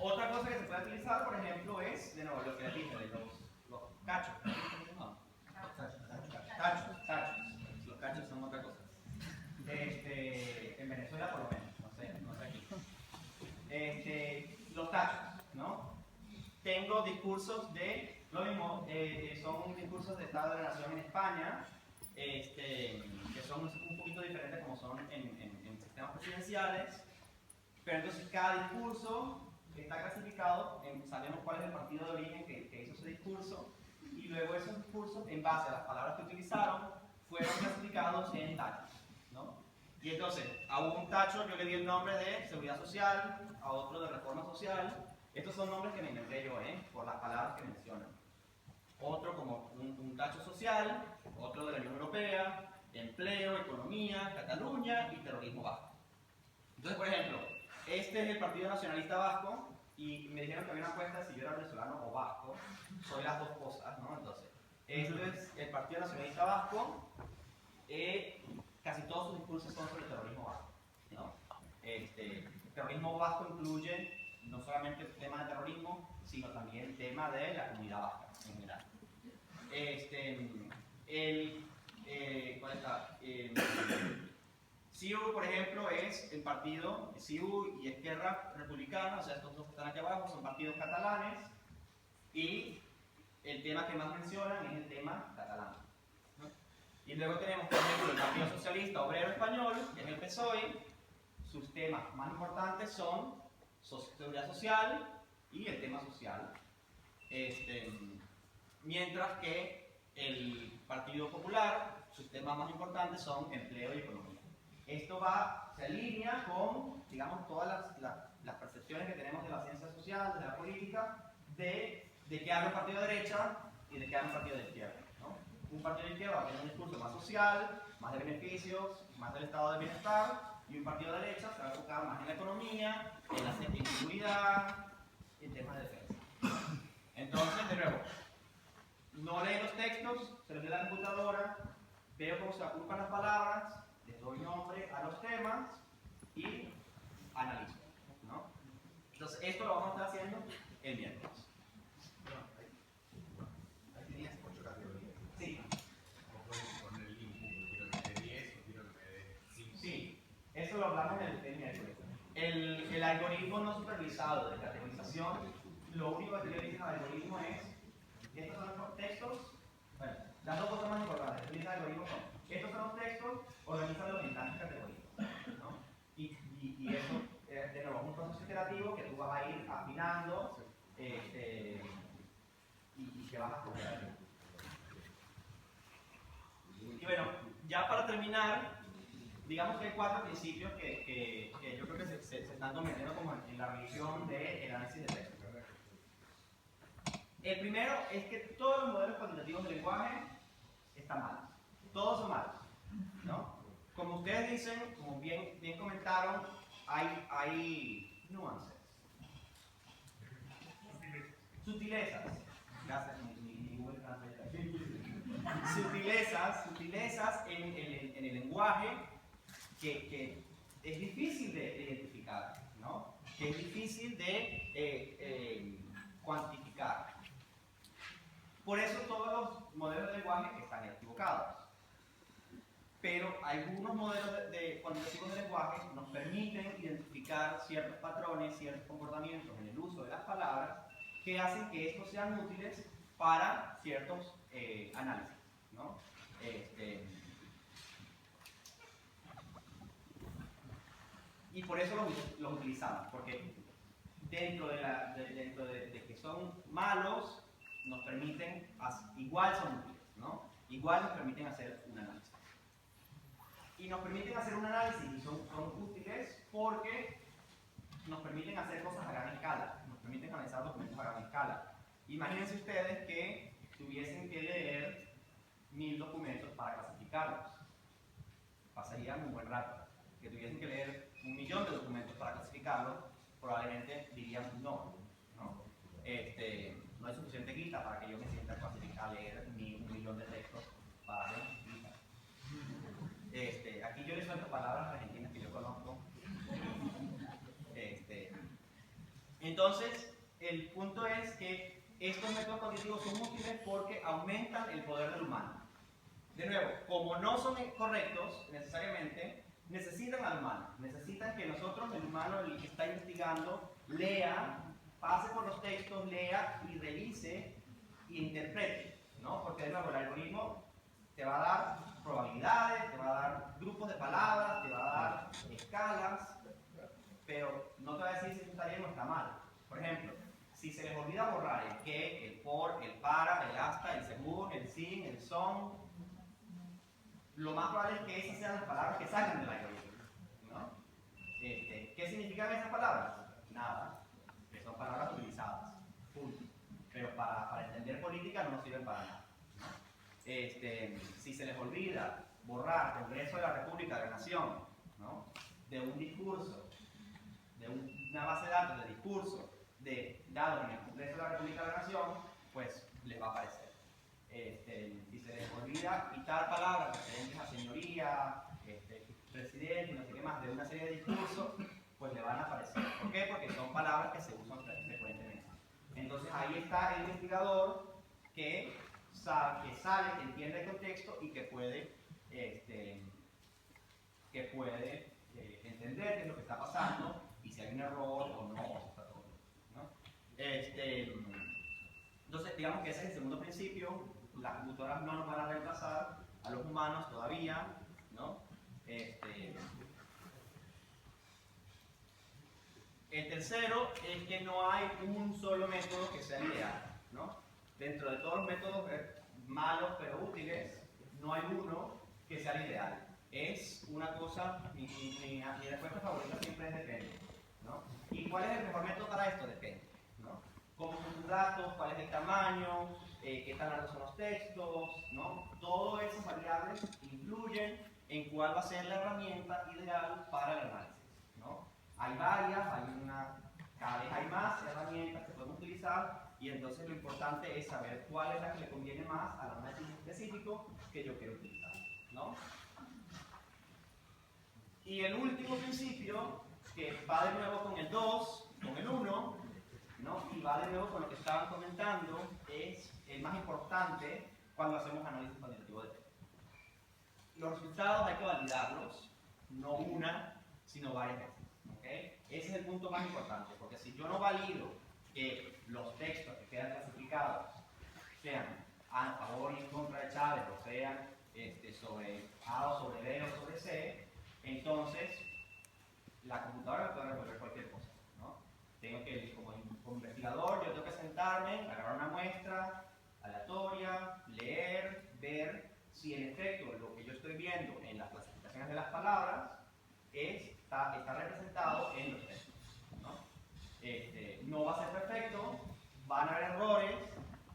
[SPEAKER 1] Otra cosa que se puede utilizar, por ejemplo, es, de nuevo, lo que les dije, de los cachos. No, cachos. Los cachos son otra cosa. En Venezuela, por lo menos, no sé aquí. Los tachos, ¿no? Tengo discursos de, lo mismo, son discursos de Estado de la Nación en España, que son un poquito diferentes como son en sistemas presidenciales, pero entonces cada discurso está clasificado, sabemos cuál es el partido de origen que hizo ese discurso, y luego esos discursos, en base a las palabras que utilizaron, fueron clasificados en tachos, ¿no? Y entonces, a un tacho yo le di el nombre de seguridad social, a otro de reforma social. Estos son nombres que me inventé yo, por las palabras que mencionan. Otro como un tacho social, otro de la Unión Europea, empleo, economía, Cataluña y terrorismo vasco. Entonces, por ejemplo, este es el Partido Nacionalista Vasco y me dijeron que había una encuesta de si yo era venezolano o vasco. Soy las dos cosas, ¿no? Entonces, este es el Partido Nacionalista Vasco. Casi todos sus discursos son sobre terrorismo vasco, ¿no? El terrorismo vasco incluye no solamente el tema de terrorismo, sino también el tema de la comunidad vasca en general. ¿Cuál está? CIU, por ejemplo, es el partido, CIU y Esquerra Republicana, o sea, estos dos que están aquí abajo son partidos catalanes, y el tema que más mencionan es el tema catalán, ¿no? Y luego tenemos, por ejemplo, el Partido Socialista Obrero Español, que es el PSOE. Sus temas más importantes son seguridad social y el tema social. Mientras que el Partido Popular, sus temas más importantes son empleo y economía. Esto se alinea con, digamos, todas las percepciones que tenemos de la ciencia social, de la política, de qué habla un partido de derecha y de qué habla un partido de izquierda, ¿no? Un partido de izquierda va a tener un discurso más social, más de beneficios, más del estado de bienestar, y un partido de derecha se va a enfocar más en la economía, en la seguridad, en temas de defensa. Entonces, de nuevo, no leen los textos, se los lee la computadora, veo cómo se agrupan las palabras, les doy nombre a los temas y analizo, ¿no? Entonces, esto lo vamos a estar haciendo el miércoles.
[SPEAKER 7] Ahí tenías 8 categorías.
[SPEAKER 1] Sí.
[SPEAKER 7] O puedes poner el link, quiero que te dé 10 o quiero que te dé 5.
[SPEAKER 1] Sí, eso lo hablamos el miércoles. El algoritmo no supervisado de categorización, lo único que le dicen al algoritmo es, estos son los textos, bueno, las dos cosas más importantes que utiliza el algoritmo son, estos son los textos, organízalos en tantas categorías, ¿no? Y eso, de nuevo, es un proceso iterativo que tú vas a ir afinando y que vas a escoger. Y bueno, ya para terminar, digamos que hay 4 principios que yo creo que se están convirtiendo como en la revisión del análisis de texto. El primero es que todos los modelos cuantitativos de lenguaje están malos. Todos son malos, ¿no? Como ustedes dicen, como bien comentaron, hay nuances. Sutilezas. Gracias, mi Google Translate. Sutilezas en el lenguaje que es difícil de identificar, ¿no? Que es difícil de cuantificar. Por eso todos los modelos de lenguaje están equivocados. Pero algunos modelos cuantitativos de lenguaje nos permiten identificar ciertos patrones, ciertos comportamientos en el uso de las palabras que hacen que estos sean útiles para ciertos análisis, ¿no? Y por eso los utilizamos, porque dentro de que son malos, nos permiten, igual son útiles, ¿no? Igual nos permiten hacer un análisis. Y nos permiten hacer un análisis y son útiles porque nos permiten hacer cosas a gran escala, nos permiten analizar documentos a gran escala. Imagínense ustedes que tuviesen que leer 1000 documentos para clasificarlos. Pasaría un buen rato. Que tuviesen que leer 1.000.000 de documentos para clasificarlos, probablemente dirían no, ¿no? No hay suficiente guita para que yo me sienta a leer 1.000.000 de textos para hacer guita. Aquí yo le suelto palabras argentinas que yo conozco. Entonces, el punto es que estos métodos cognitivos son útiles porque aumentan el poder del humano. De nuevo, como no son correctos necesariamente, necesitan al humano. Necesitan que nosotros, el humano, el que está investigando, lea, pase por los textos, lea y revise e interprete, ¿no? Porque de nuevo el algoritmo te va a dar probabilidades, te va a dar grupos de palabras, te va a dar escalas, pero no te va a decir si esto está bien o está mal. Por ejemplo, si se les olvida borrar el que, el por, el para, el hasta, el según, lo más probable es que esas sean las palabras que salgan del algoritmo, ¿no? ¿Qué significan esas palabras? Nada, que son palabras utilizadas, punto. Pero para entender política no nos sirven para nada, ¿no? Si se les olvida borrar Congreso de la República de la Nación, ¿no? De un discurso, de una base de datos de discurso dado en el Congreso de la República de la Nación, pues les va a aparecer. Si se les olvida quitar palabras referentes a señoría, presidente, no sé qué más, de una serie de discursos, pues le van a aparecer. ¿Por qué? Porque son palabras que se usan frecuentemente. Entonces ahí está el investigador que sale, que entiende el contexto y que puede entender qué es lo que está pasando y si hay un error o no, o si está todo bien, ¿no? Entonces, digamos que ese es el segundo principio. Las computadoras no nos van a reemplazar a los humanos todavía, ¿no? El tercero es que no hay un solo método que sea ideal, ¿no? Dentro de todos los métodos malos pero útiles, no hay uno que sea el ideal. Es una cosa, mi respuesta favorita siempre es depende, ¿no? ¿Y cuál es el mejor método para esto? Depende, ¿no? Cómo son tus datos, cuál es el tamaño, qué tan largos son los textos, ¿no? Todas esas variables influyen en cuál va a ser la herramienta ideal para el análisis, ¿no? Hay varias, cada vez hay más herramientas que podemos utilizar y entonces lo importante es saber cuál es la que le conviene más al análisis específico que yo quiero utilizar, ¿no? Y el último principio, que va de nuevo con el 2, con el 1, ¿no? Y va de nuevo con lo que estaban comentando, es el más importante cuando hacemos análisis cuantitativo de texto. Los resultados hay que validarlos, no una, sino varias veces, ¿okay? Ese es el punto más importante, porque si yo no valido que los textos que quedan clasificados sean a favor y en contra de Chávez, o sean sobre A o sobre B o sobre C, entonces la computadora puede resolver cualquier cosa, ¿no? Tengo que, como investigador, yo tengo que sentarme, agarrar una muestra aleatoria, leer, ver si en efecto lo que yo estoy viendo en las clasificaciones de las palabras está representado en los textos, ¿no? No va a ser perfecto, van a haber errores,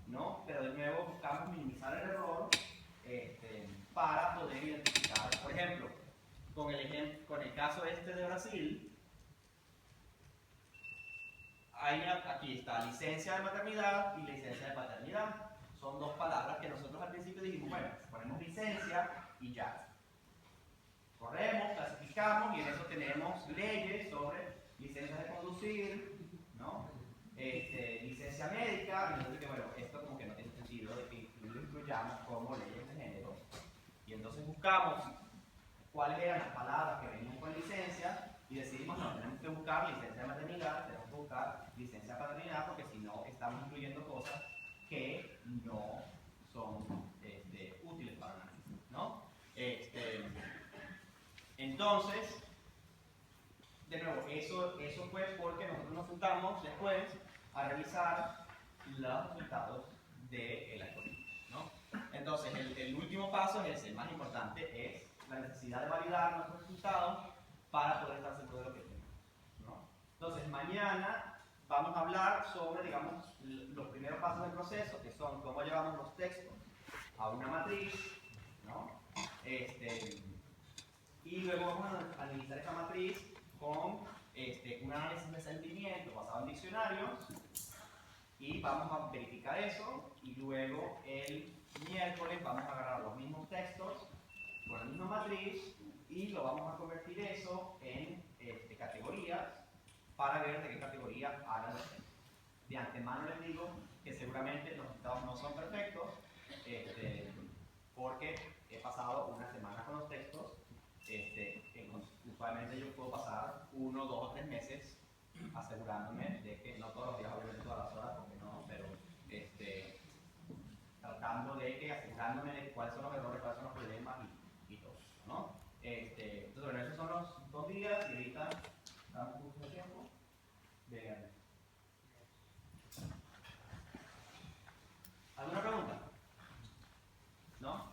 [SPEAKER 1] ¿no? Pero de nuevo buscamos minimizar el error para poder identificar. Por ejemplo, con el caso de Brasil, aquí está licencia de maternidad y licencia de paternidad. Son dos palabras que nosotros al principio dijimos, bueno, ponemos licencia y ya. Corremos, clasificamos y en eso tenemos leyes sobre licencias de conducir, ¿no? Licencia médica, y entonces que bueno, esto como que no tiene sentido de que lo incluyamos como leyes de género. Y entonces buscamos cuáles eran las palabras que venían con licencia y decidimos, no, tenemos que buscar licencia de maternidad, tenemos que buscar licencia de paternidad, porque si no estamos incluyendo cosas que no son útiles para el análisis, ¿no? Entonces, de nuevo, eso fue porque nosotros nos sentamos después a revisar los resultados del algoritmo, ¿no? Entonces, el último paso es el más importante, es la necesidad de validar nuestros resultados para poder estar seguros de lo que tenemos, ¿no? Entonces, mañana vamos a hablar sobre, digamos, los primeros pasos del proceso, que son cómo llevamos los textos a una matriz, ¿no? Y luego vamos a analizar esa matriz con un análisis de sentimiento basado en diccionarios y vamos a verificar eso y luego el miércoles vamos a agarrar los mismos textos con la misma matriz y lo vamos a convertir eso en categorías para ver de qué categoría hagan los textos. De antemano les digo que seguramente los resultados no son perfectos porque he pasado una semana con los textos. Usualmente yo puedo pasar 1, 2 o 3 meses asegurándome de que, no todos los días, obviamente todas las horas, porque no, pero tratando de que, asegurándome de cuáles son los errores, cuáles son los problemas y todo, ¿no? Entonces, bueno, esos son los 2 días y ahorita damos un poco de tiempo. Vean. ¿Alguna pregunta? ¿no?